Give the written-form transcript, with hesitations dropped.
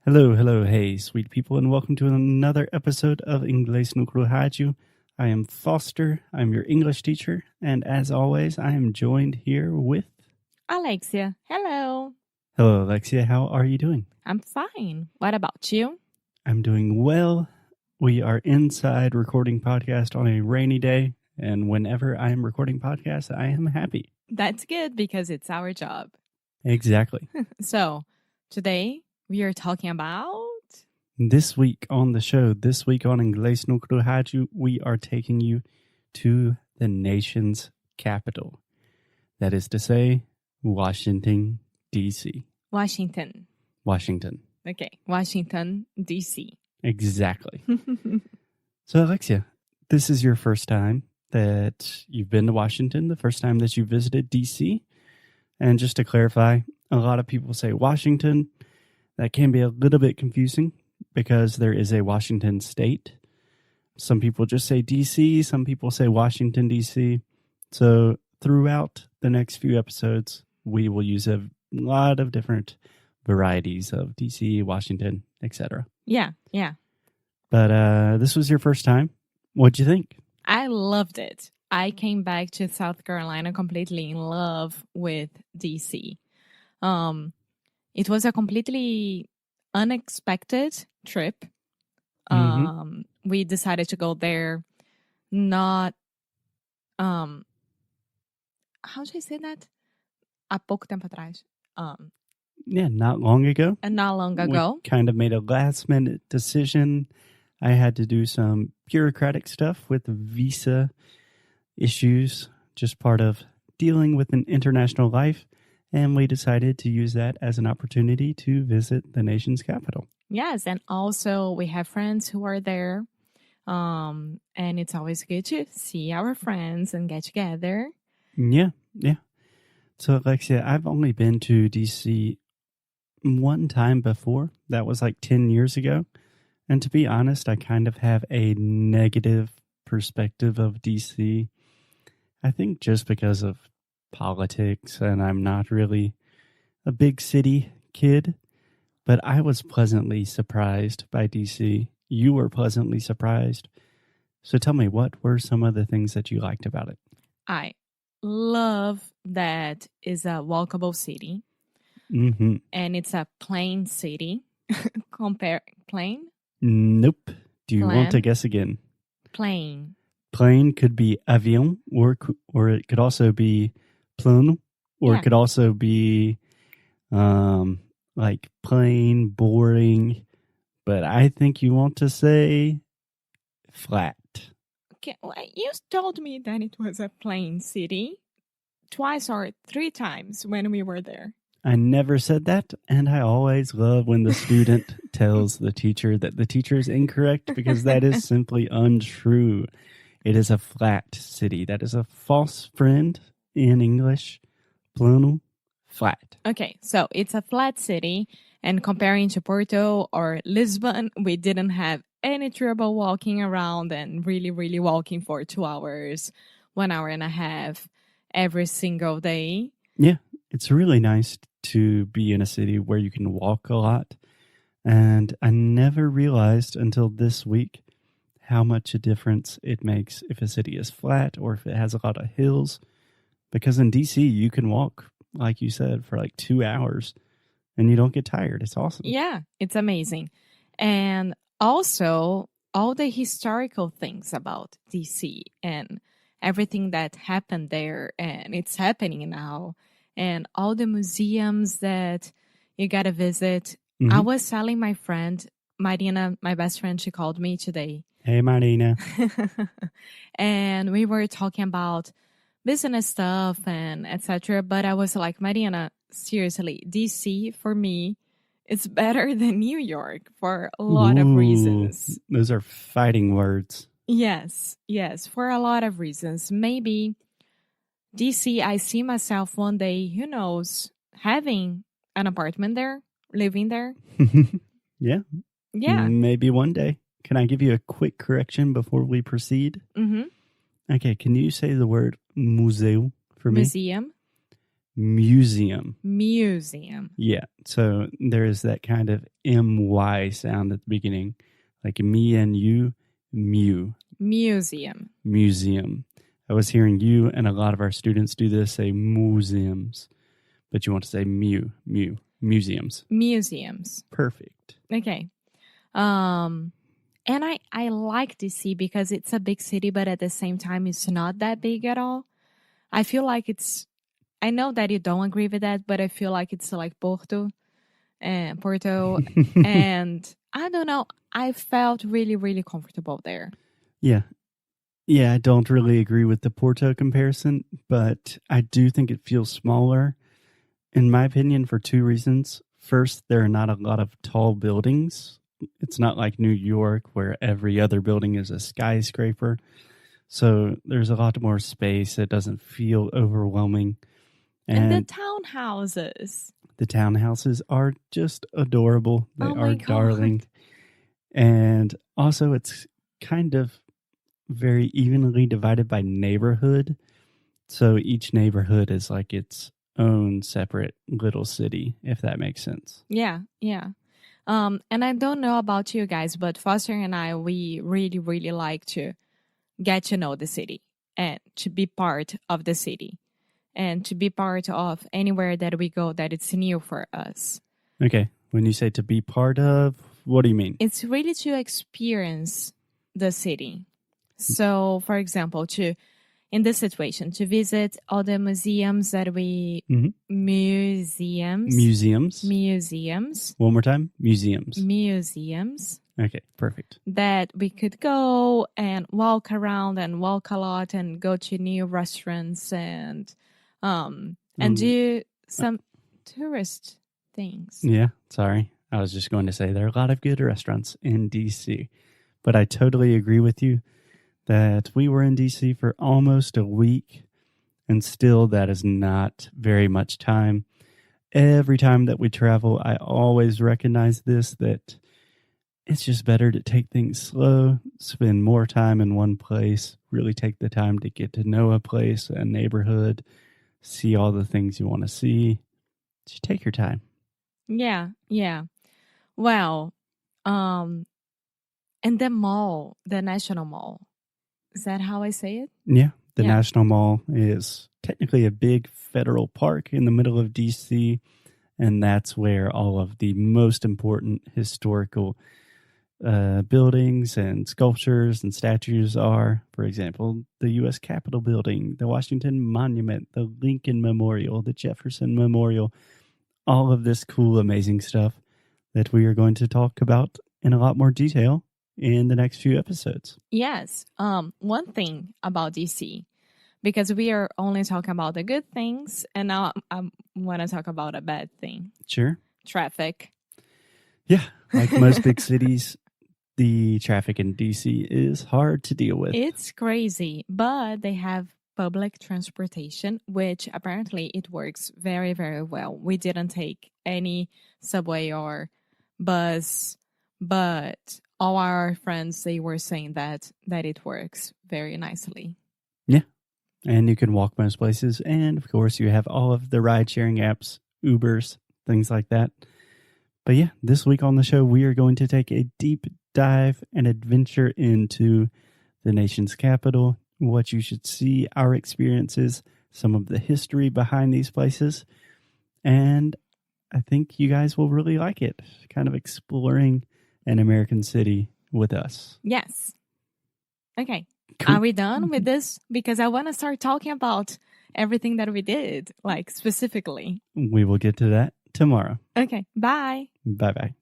Hello, hello, hey, sweet people, and welcome to another episode of Inglês no Rádio. I am Foster, I'm your English teacher, and as always, I am joined here with... Alexia, hello. Hello, Alexia, how are you doing? I'm fine. What about you? I'm doing well. We are inside recording podcast on a rainy day, and whenever I am recording podcasts, I am happy. That's good because it's our job. Exactly. So, today we are talking about... This week on the show, this week on Inglês no Rádio, we are taking you to the nation's capital. That is to say, Washington, D.C. Washington. Okay, Washington, D.C. Exactly. So, Alexia, this is your first time that you've been to Washington, the first time that you visited D.C. And just to clarify, a lot of people say Washington. That can be a little bit confusing because there is a Washington state. Some people just say D.C., some people say Washington, D.C. So throughout the next few episodes, we will use a lot of different varieties of D.C., Washington, etc. Yeah. But this was your first time. What'd you think? I loved it. I came back to South Carolina completely in love with D.C. It was a completely unexpected trip. We decided to go there not... how do I say that? Há pouco tempo atrás. Yeah, not long ago. And not long ago. We kind of made a last-minute decision. I had to do some bureaucratic stuff with visa issues, just part of dealing with an international life. And we decided to use that as an opportunity to visit the nation's capital. Yes, and also we have friends who are there. And it's always good to see our friends and get together. Yeah. So, Alexia, I've only been to D.C. one time before. That was like 10 years ago. And to be honest, I kind of have a negative perspective of D.C. I think just because of politics, and I'm not really a big city kid, but I was pleasantly surprised by DC. You were pleasantly surprised. So tell me, what were some of the things that you liked about it? I love that it's a walkable city. Mm-hmm. And it's a plain city. Plain? Nope. Do you want to guess again? Plain. Plain could be avion, or it could also be plano, or it could also be like plain, boring, but I think you want to say flat. Okay, well, you told me that it was a plain city twice or three times when we were there. I never said that, and I always love when the student tells the teacher that the teacher is incorrect because that is simply untrue. It is a flat city. That is a false friend in English. Plano, flat. Okay, so it's a flat city, and comparing to Porto or Lisbon, we didn't have any trouble walking around and really walking for 2 hours, 1 hour and a half every single day. Yeah, it's really nice to be in a city where you can walk a lot. And I never realized until this week how much a difference it makes if a city is flat or if it has a lot of hills. Because in DC, you can walk, like you said, for like 2 hours and you don't get tired. It's awesome. Yeah, it's amazing. And also, all the historical things about DC and everything that happened there and it's happening now, and all the museums that you got to visit. I was telling my friend, Marina, my best friend, she called me today. Hey, Marina. And we were talking about business stuff and etc. But I was like, Marina, seriously, DC for me is better than New York for a lot of reasons. Those are fighting words. Yes, for a lot of reasons. Maybe DC, I see myself one day, who knows, having an apartment there, living there. Yeah. Yeah. Maybe one day. Can I give you a quick correction before we proceed? Mm-hmm. Okay, can you say the word museu for me? Museum. Museum. Museum. Yeah. So there is that kind of MY sound at the beginning, like me and you, Museum. Museum. I was hearing you and a lot of our students do this, say museums, but you want to say museums. Museums. Perfect. Okay. And I like DC because it's a big city, but at the same time, it's not that big at all. I feel like I know that you don't agree with that, but I feel like it's like Porto, and I don't know. I felt really, really comfortable there. Yeah. Yeah, I don't really agree with the Porto comparison, but I do think it feels smaller, in my opinion, for two reasons. First, there are not a lot of tall buildings. It's not like New York where every other building is a skyscraper. So there's a lot more space. It doesn't feel overwhelming. And the townhouses. The townhouses are just adorable. They are God. darling. And also it's kind of very evenly divided by neighborhood. So each neighborhood is like its own separate little city, if that makes sense. Yeah. And I don't know about you guys, but Foster and I, we really, really like to get to know the city and to be part of the city and to be part of anywhere that we go that it's new for us. Okay. When you say to be part of, what do you mean? It's really to experience the city. So, for example, in this situation, to visit all the museums that we... Museums. One more time. Museums. Okay, perfect. That we could go and walk around and walk a lot and go to new restaurants and do some tourist things. Yeah, sorry. I was just going to say there are a lot of good restaurants in DC. But I totally agree with you that we were in DC for almost a week, and still that is not very much time. Every time that we travel, I always recognize this, that it's just better to take things slow, spend more time in one place, really take the time to get to know a place, a neighborhood, see all the things you want to see. Just take your time. Yeah. Well, and the mall, the National Mall. Is that how I say it? Yeah. The National Mall is technically a big federal park in the middle of DC, and that's where all of the most important historical buildings and sculptures and statues are. For example, the U.S. Capitol Building, the Washington Monument, the Lincoln Memorial, the Jefferson Memorial, all of this cool, amazing stuff that we are going to talk about in a lot more detail in the next few episodes. Yes. One thing about DC, because we are only talking about the good things, and now I want to talk about a bad thing. Sure. Traffic. Yeah. Like most big cities, the traffic in DC is hard to deal with. It's crazy, but they have public transportation, which apparently it works very, very well. We didn't take any subway or bus, but all our friends, they were saying that it works very nicely. Yeah. And you can walk most places. And of course, you have all of the ride-sharing apps, Ubers, things like that. But yeah, this week on the show, we are going to take a deep dive and adventure into the nation's capital, what you should see, our experiences, some of the history behind these places. And I think you guys will really like it, kind of exploring an American city with us. Yes. Okay. Cool. Are we done with this? Because I want to start talking about everything that we did, like specifically. We will get to that tomorrow. Okay. Bye. Bye-bye.